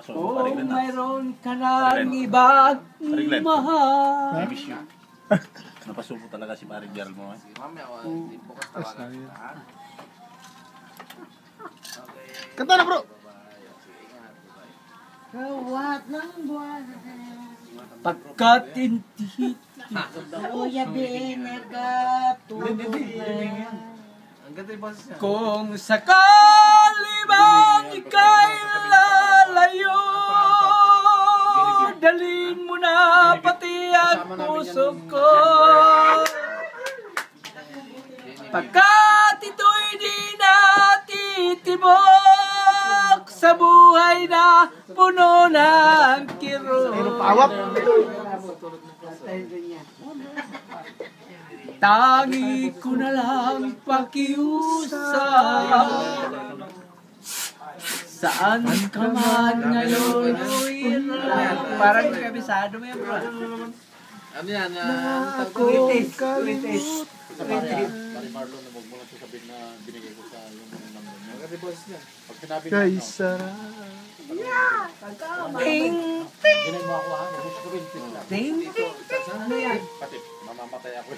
Kung mayroon ka ng ibang mahal. Napasubo talaga si Paring Gerald mo. Kanta na bro! Kawat ng buwan. Pagkat hindi Kuya din nagkatuloy. kung sakali bang ika'y lalayo, dalhin mo na pati ang puso ko. Pagkat ito'y di natitibok sa buhay na puno ng kirot. Pawap! Tangi ko na lang pakiusap. Saan ka man ngayon, parang kabisado mo yan, bro. Ano yan? Ulitis. Paring Marlon, huwag mo lang sasabihin na binigay ko sa yung number niya. Pag sinabi na, Kay Sarah. Ting, ginay mo ako ha, gusto ko rin. ting, ting, ting. Pati, mamamatay ako.